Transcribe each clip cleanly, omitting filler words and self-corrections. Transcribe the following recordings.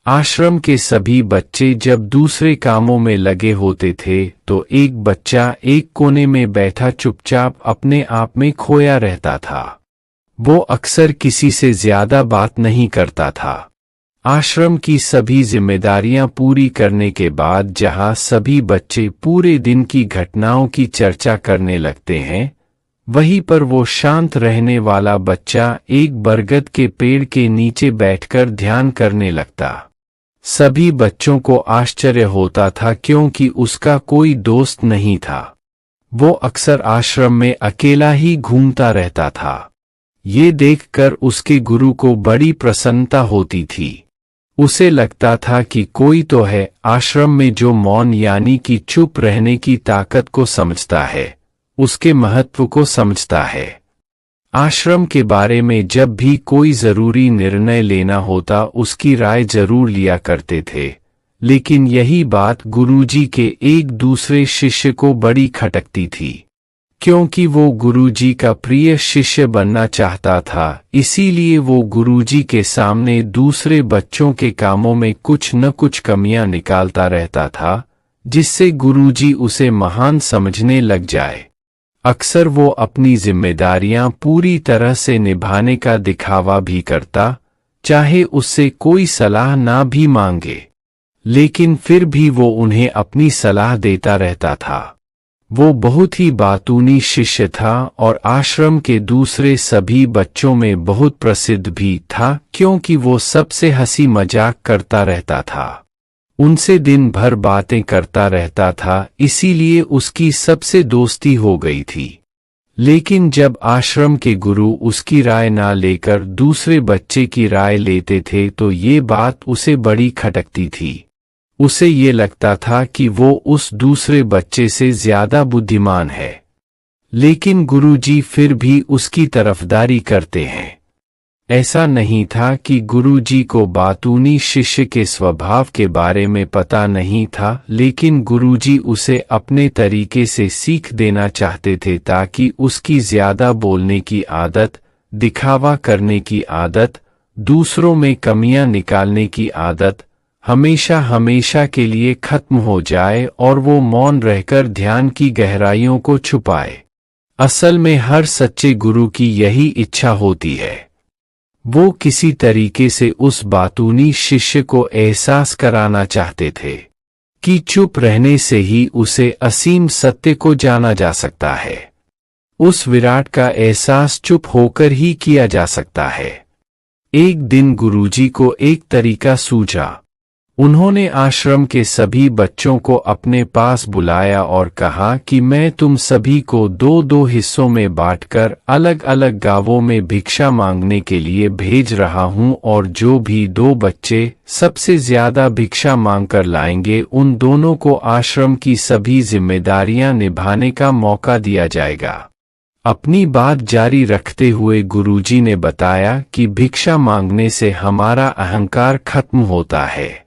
आश्रम के सभी बच्चे जब दूसरे कामों में लगे होते थे तो एक बच्चा एक कोने में बैठा चुपचाप अपने आप में खोया रहता था। वो अक्सर किसी से ज्यादा बात नहीं करता था। आश्रम की सभी जिम्मेदारियां पूरी करने के बाद जहां सभी बच्चे पूरे दिन की घटनाओं की चर्चा करने लगते हैं, वहीं पर वो शांत रहने वाला बच्चा एक बरगद के पेड़ के नीचे बैठकर ध्यान करने लगता। सभी बच्चों को आश्चर्य होता था क्योंकि उसका कोई दोस्त नहीं था। वो अक्सर आश्रम में अकेला ही घूमता रहता था। ये देखकर उसके गुरु को बड़ी प्रसन्नता होती थी। उसे लगता था कि कोई तो है आश्रम में जो मौन यानी कि चुप रहने की ताकत को समझता है, उसके महत्व को समझता है। आश्रम के बारे में जब भी कोई जरूरी निर्णय लेना होता उसकी राय जरूर लिया करते थे, लेकिन यही बात गुरुजी के एक दूसरे शिष्य को बड़ी खटकती थी। क्योंकि वो गुरुजी का प्रिय शिष्य बनना चाहता था, इसीलिए वो गुरुजी के सामने दूसरे बच्चों के कामों में कुछ न कुछ कमियां निकालता रहता था, जिससे गुरुजी उसे महान समझने लग जाए। अक्सर वो अपनी जिम्मेदारियां पूरी तरह से निभाने का दिखावा भी करता, चाहे उससे कोई सलाह ना भी मांगे, लेकिन फिर भी वो उन्हें अपनी सलाह देता रहता था। वो बहुत ही बातूनी शिष्य था और आश्रम के दूसरे सभी बच्चों में बहुत प्रसिद्ध भी था क्योंकि वो सबसे हंसी मजाक करता रहता था। उनसे दिन भर बातें करता रहता था, इसीलिए उसकी सबसे दोस्ती हो गई थी। लेकिन जब आश्रम के गुरु उसकी राय ना लेकर दूसरे बच्चे की राय लेते थे तो ये बात उसे बड़ी खटकती थी। उसे ये लगता था कि वो उस दूसरे बच्चे से ज्यादा बुद्धिमान है, लेकिन गुरुजी फिर भी उसकी तरफदारी करते हैं। ऐसा नहीं था कि गुरुजी को बातूनी शिष्य के स्वभाव के बारे में पता नहीं था, लेकिन गुरुजी उसे अपने तरीके से सीख देना चाहते थे ताकि उसकी ज्यादा बोलने की आदत, दिखावा करने की आदत, दूसरों में कमियां निकालने की आदत हमेशा हमेशा के लिए खत्म हो जाए और वो मौन रहकर ध्यान की गहराइयों को छुपाए। असल में हर सच्चे गुरु की यही इच्छा होती है। वो किसी तरीके से उस बातूनी शिष्य को एहसास कराना चाहते थे कि चुप रहने से ही उसे असीम सत्य को जाना जा सकता है। उस विराट का एहसास चुप होकर ही किया जा सकता है। एक दिन गुरुजी को एक तरीका सूझा। उन्होंने आश्रम के सभी बच्चों को अपने पास बुलाया और कहा कि मैं तुम सभी को दो दो हिस्सों में बांटकर अलग अलग गांवों में भिक्षा मांगने के लिए भेज रहा हूं और जो भी दो बच्चे सबसे ज्यादा भिक्षा मांगकर लाएंगे उन दोनों को आश्रम की सभी जिम्मेदारियां निभाने का मौका दिया जाएगा। अपनी बात जारी रखते हुए गुरुजी ने बताया कि भिक्षा मांगने से हमारा अहंकार खत्म होता है,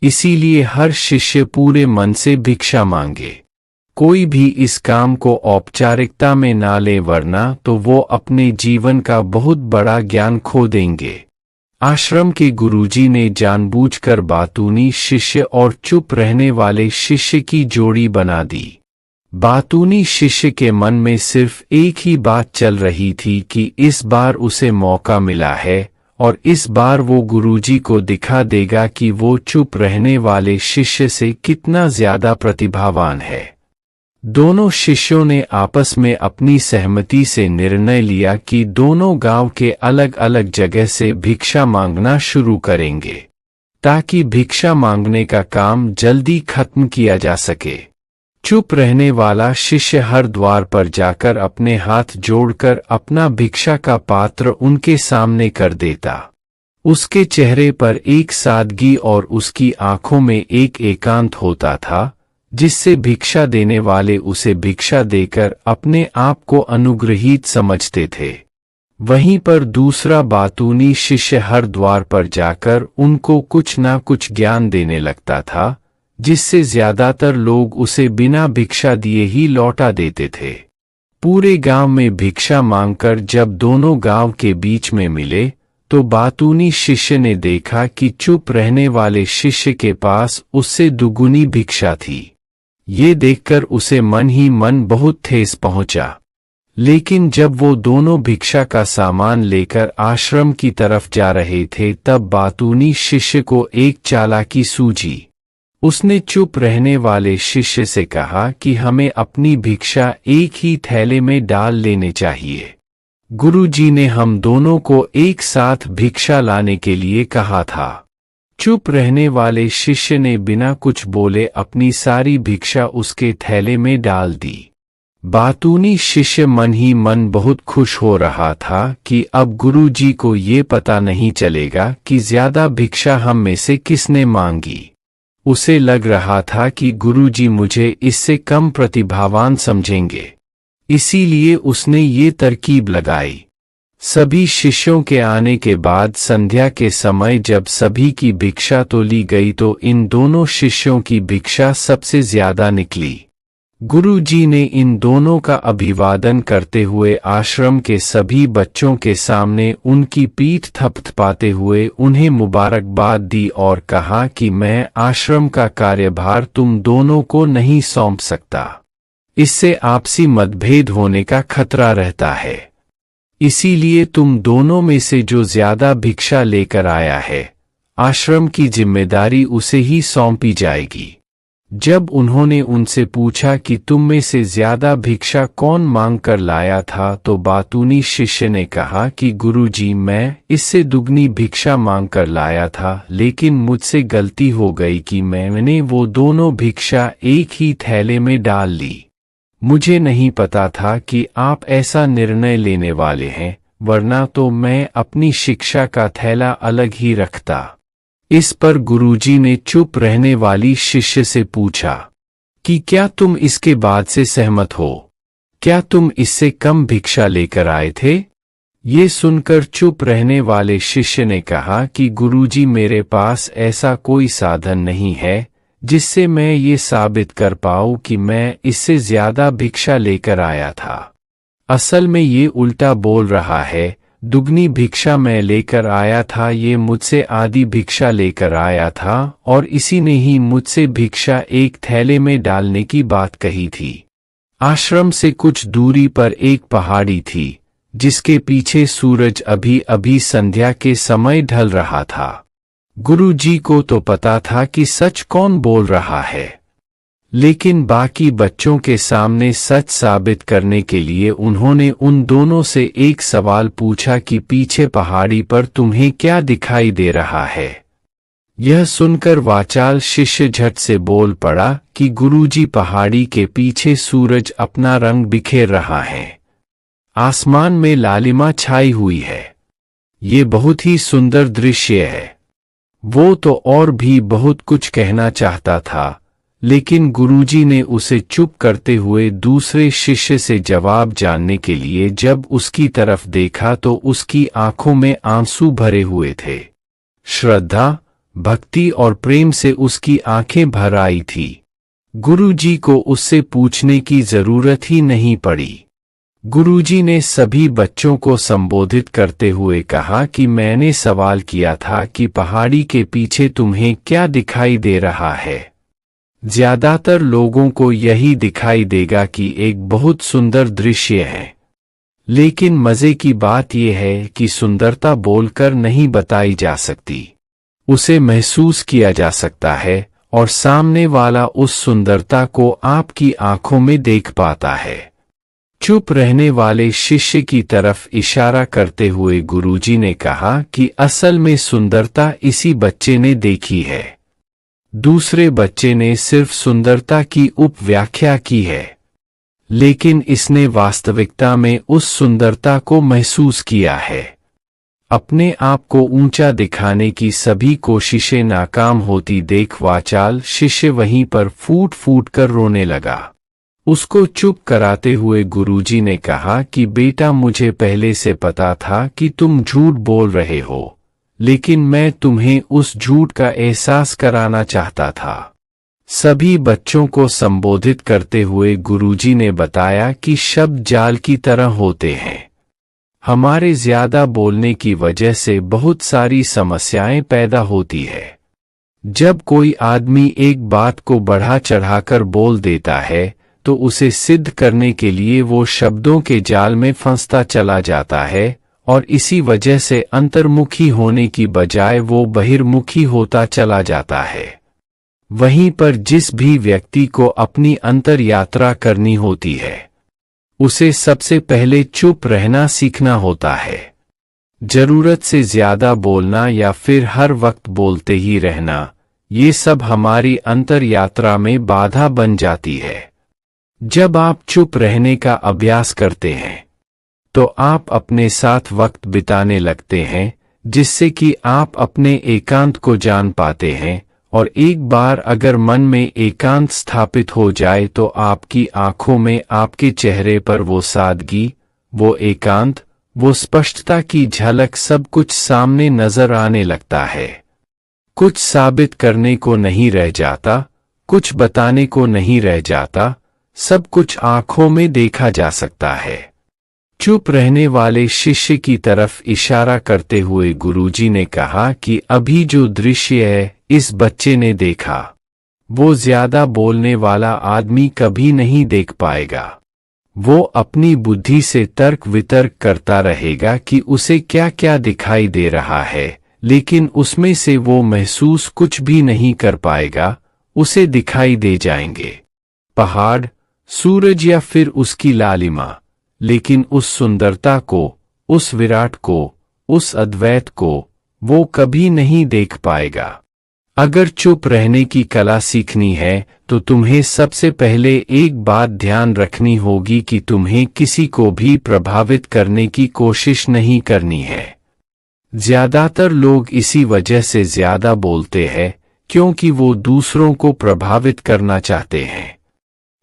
इसीलिए हर शिष्य पूरे मन से भिक्षा मांगे। कोई भी इस काम को औपचारिकता में ना ले, वरना तो वो अपने जीवन का बहुत बड़ा ज्ञान खो देंगे। आश्रम के गुरुजी ने जानबूझकर बातूनी शिष्य और चुप रहने वाले शिष्य की जोड़ी बना दी। बातूनी शिष्य के मन में सिर्फ एक ही बात चल रही थी कि इस बार उसे मौका मिला है और इस बार वो गुरुजी को दिखा देगा कि वो चुप रहने वाले शिष्य से कितना ज्यादा प्रतिभावान है। दोनों शिष्यों ने आपस में अपनी सहमति से निर्णय लिया कि दोनों गांव के अलग अलग जगह से भिक्षा मांगना शुरू करेंगे, ताकि भिक्षा मांगने का काम जल्दी खत्म किया जा सके। चुप रहने वाला शिष्य हर द्वार पर जाकर अपने हाथ जोड़कर अपना भिक्षा का पात्र उनके सामने कर देता। उसके चेहरे पर एक सादगी और उसकी आंखों में एक एकांत होता था, जिससे भिक्षा देने वाले उसे भिक्षा देकर अपने आप को अनुग्रहित समझते थे। वहीं पर दूसरा बातूनी शिष्य हर द्वार पर जाकर उनको कुछ ना कुछ ज्ञान देने लगता था, जिससे ज्यादातर लोग उसे बिना भिक्षा दिए ही लौटा देते थे। पूरे गांव में भिक्षा मांगकर जब दोनों गांव के बीच में मिले तो बातूनी शिष्य ने देखा कि चुप रहने वाले शिष्य के पास उससे दुगुनी भिक्षा थी। ये देखकर उसे मन ही मन बहुत ठेस पहुंचा। लेकिन जब वो दोनों भिक्षा का सामान लेकर आश्रम की तरफ जा रहे थे तब बातूनी शिष्य को एक चालाकी सूझी। उसने चुप रहने वाले शिष्य से कहा कि हमें अपनी भिक्षा एक ही थैले में डाल लेने चाहिए। गुरुजी ने हम दोनों को एक साथ भिक्षा लाने के लिए कहा था। चुप रहने वाले शिष्य ने बिना कुछ बोले अपनी सारी भिक्षा उसके थैले में डाल दी। बातूनी शिष्य मन ही मन बहुत खुश हो रहा था कि अब गुरुजी को ये पता नहीं चलेगा कि ज्यादा भिक्षा हम में से किसने मांगी। उसे लग रहा था कि गुरुजी मुझे इससे कम प्रतिभावान समझेंगे, इसीलिए उसने ये तरकीब लगाई। सभी शिष्यों के आने के बाद संध्या के समय जब सभी की भिक्षा तो ली गई तो इन दोनों शिष्यों की भिक्षा सबसे ज्यादा निकली। गुरुजी ने इन दोनों का अभिवादन करते हुए आश्रम के सभी बच्चों के सामने उनकी पीठ थपथपाते हुए उन्हें मुबारकबाद दी और कहा कि मैं आश्रम का कार्यभार तुम दोनों को नहीं सौंप सकता। इससे आपसी मतभेद होने का खतरा रहता है। इसीलिए तुम दोनों में से जो ज्यादा भिक्षा लेकर आया है, आश्रम की जिम्मेदारी उसे ही सौंपी जाएगी। जब उन्होंने उनसे पूछा कि तुम में से ज्यादा भिक्षा कौन मांग कर लाया था तो बातूनी शिष्य ने कहा कि गुरुजी मैं इससे दुगनी भिक्षा मांग कर लाया था, लेकिन मुझसे गलती हो गई कि मैंने वो दोनों भिक्षा एक ही थैले में डाल ली। मुझे नहीं पता था कि आप ऐसा निर्णय लेने वाले हैं, वरना तो मैं अपनी शिक्षा का थैला अलग ही रखता। इस पर गुरुजी ने चुप रहने वाली शिष्य से पूछा कि क्या तुम इसके बाद से सहमत हो? क्या तुम इससे कम भिक्षा लेकर आए थे? ये सुनकर चुप रहने वाले शिष्य ने कहा कि गुरुजी मेरे पास ऐसा कोई साधन नहीं है जिससे मैं ये साबित कर पाऊं कि मैं इससे ज्यादा भिक्षा लेकर आया था। असल में ये उल्टा बोल रहा है, दुगनी भिक्षा मैं लेकर आया था, ये मुझसे आधी भिक्षा लेकर आया था और इसी ने ही मुझसे भिक्षा एक थैले में डालने की बात कही थी। आश्रम से कुछ दूरी पर एक पहाड़ी थी जिसके पीछे सूरज अभी अभी संध्या के समय ढल रहा था। गुरुजी को तो पता था कि सच कौन बोल रहा है, लेकिन बाकी बच्चों के सामने सच साबित करने के लिए उन्होंने उन दोनों से एक सवाल पूछा कि पीछे पहाड़ी पर तुम्हें क्या दिखाई दे रहा है? यह सुनकर वाचाल शिष्य झट से बोल पड़ा कि गुरुजी पहाड़ी के पीछे सूरज अपना रंग बिखेर रहा है। आसमान में लालिमा छाई हुई है। ये बहुत ही सुंदर दृश्य है। वो तो और भी बहुत कुछ कहना चाहता था, लेकिन गुरुजी ने उसे चुप करते हुए दूसरे शिष्य से जवाब जानने के लिए जब उसकी तरफ देखा तो उसकी आंखों में आंसू भरे हुए थे। श्रद्धा, भक्ति और प्रेम से उसकी आंखें भर आई थी। गुरुजी को उससे पूछने की जरूरत ही नहीं पड़ी। गुरुजी ने सभी बच्चों को संबोधित करते हुए कहा कि मैंने सवाल किया था कि पहाड़ी के पीछे तुम्हें क्या दिखाई दे रहा है। ज्यादातर लोगों को यही दिखाई देगा कि एक बहुत सुंदर दृश्य है, लेकिन मजे की बात यह है कि सुंदरता बोलकर नहीं बताई जा सकती, उसे महसूस किया जा सकता है और सामने वाला उस सुंदरता को आपकी आंखों में देख पाता है। चुप रहने वाले शिष्य की तरफ इशारा करते हुए गुरुजी ने कहा कि असल में सुंदरता इसी बच्चे ने देखी है। दूसरे बच्चे ने सिर्फ सुंदरता की उपव्याख्या की है, लेकिन इसने वास्तविकता में उस सुंदरता को महसूस किया है। अपने आप को ऊंचा दिखाने की सभी कोशिशें नाकाम होती देख वाचाल शिष्य वहीं पर फूट फूट कर रोने लगा। उसको चुप कराते हुए गुरुजी ने कहा कि बेटा मुझे पहले से पता था कि तुम झूठ बोल रहे हो, लेकिन मैं तुम्हें उस झूठ का एहसास कराना चाहता था। सभी बच्चों को संबोधित करते हुए गुरुजी ने बताया कि शब्द जाल की तरह होते हैं। हमारे ज्यादा बोलने की वजह से बहुत सारी समस्याएं पैदा होती है। जब कोई आदमी एक बात को बढ़ा चढ़ाकर बोल देता है तो उसे सिद्ध करने के लिए वो शब्दों के जाल में फंसता चला जाता है और इसी वजह से अंतर्मुखी होने की बजाय वो बहिर्मुखी होता चला जाता है। वहीं पर जिस भी व्यक्ति को अपनी अंतर यात्रा करनी होती है उसे सबसे पहले चुप रहना सीखना होता है। जरूरत से ज्यादा बोलना या फिर हर वक्त बोलते ही रहना, ये सब हमारी अंतर यात्रा में बाधा बन जाती है। जब आप चुप रहने का अभ्यास करते हैं तो आप अपने साथ वक्त बिताने लगते हैं, जिससे कि आप अपने एकांत को जान पाते हैं। और एक बार अगर मन में एकांत स्थापित हो जाए तो आपकी आंखों में, आपके चेहरे पर वो सादगी, वो एकांत, वो स्पष्टता की झलक, सब कुछ सामने नजर आने लगता है। कुछ साबित करने को नहीं रह जाता, कुछ बताने को नहीं रह जाता, सब कुछ आंखों में देखा जा सकता है। चुप रहने वाले शिष्य की तरफ इशारा करते हुए गुरुजी ने कहा कि अभी जो दृश्य है इस बच्चे ने देखा, वो ज्यादा बोलने वाला आदमी कभी नहीं देख पाएगा। वो अपनी बुद्धि से तर्क वितर्क करता रहेगा कि उसे क्या क्या दिखाई दे रहा है, लेकिन उसमें से वो महसूस कुछ भी नहीं कर पाएगा। उसे दिखाई दे जाएंगे पहाड़, सूरज या फिर उसकी लालिमा, लेकिन उस सुंदरता को, उस विराट को, उस अद्वैत को वो कभी नहीं देख पाएगा। अगर चुप रहने की कला सीखनी है तो तुम्हें सबसे पहले एक बात ध्यान रखनी होगी कि तुम्हें किसी को भी प्रभावित करने की कोशिश नहीं करनी है। ज्यादातर लोग इसी वजह से ज्यादा बोलते हैं क्योंकि वो दूसरों को प्रभावित करना चाहते हैं,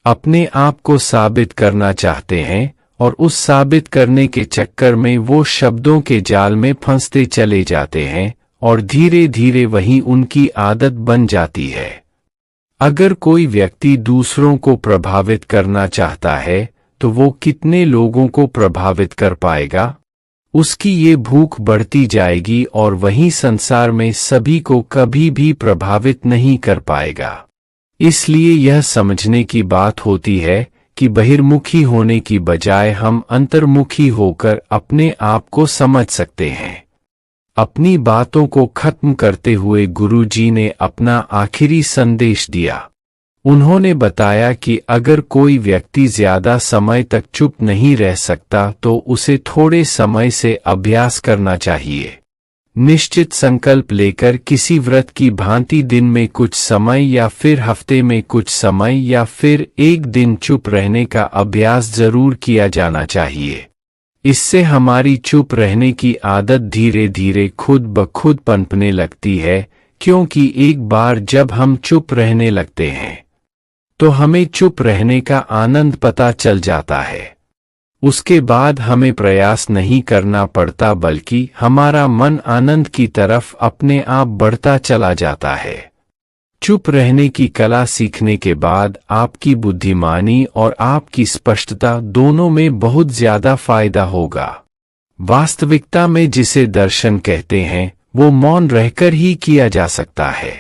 अपने आप को साबित करना चाहते हैं, और उस साबित करने के चक्कर में वो शब्दों के जाल में फंसते चले जाते हैं और धीरे धीरे वही उनकी आदत बन जाती है। अगर कोई व्यक्ति दूसरों को प्रभावित करना चाहता है तो वो कितने लोगों को प्रभावित कर पाएगा? उसकी ये भूख बढ़ती जाएगी और वही संसार में सभी को कभी भी प्रभावित नहीं कर पाएगा। इसलिए यह समझने की बात होती है कि बहिर्मुखी होने की बजाय हम अंतर्मुखी होकर अपने आप को समझ सकते हैं। अपनी बातों को खत्म करते हुए गुरुजी ने अपना आखिरी संदेश दिया। उन्होंने बताया कि अगर कोई व्यक्ति ज्यादा समय तक चुप नहीं रह सकता तो उसे थोड़े समय से अभ्यास करना चाहिए। निश्चित संकल्प लेकर किसी व्रत की भांति दिन में कुछ समय या फिर हफ्ते में कुछ समय या फिर एक दिन चुप रहने का अभ्यास जरूर किया जाना चाहिए। इससे हमारी चुप रहने की आदत धीरे धीरे खुद ब खुद पनपने लगती है, क्योंकि एक बार जब हम चुप रहने लगते हैं तो हमें चुप रहने का आनंद पता चल जाता है। उसके बाद हमें प्रयास नहीं करना पड़ता, बल्कि हमारा मन आनंद की तरफ अपने आप बढ़ता चला जाता है। चुप रहने की कला सीखने के बाद आपकी बुद्धिमानी और आपकी स्पष्टता दोनों में बहुत ज्यादा फायदा होगा। वास्तविकता में जिसे दर्शन कहते हैं वो मौन रहकर ही किया जा सकता है।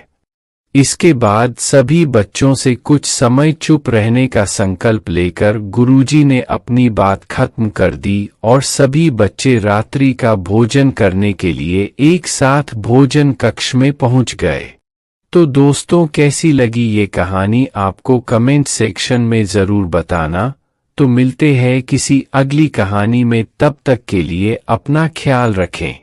इसके बाद सभी बच्चों से कुछ समय चुप रहने का संकल्प लेकर गुरुजी ने अपनी बात खत्म कर दी और सभी बच्चे रात्रि का भोजन करने के लिए एक साथ भोजन कक्ष में पहुंच गए। तो दोस्तों, कैसी लगी ये कहानी आपको कमेंट सेक्शन में जरूर बताना। तो मिलते हैं किसी अगली कहानी में, तब तक के लिए अपना ख्याल रखें।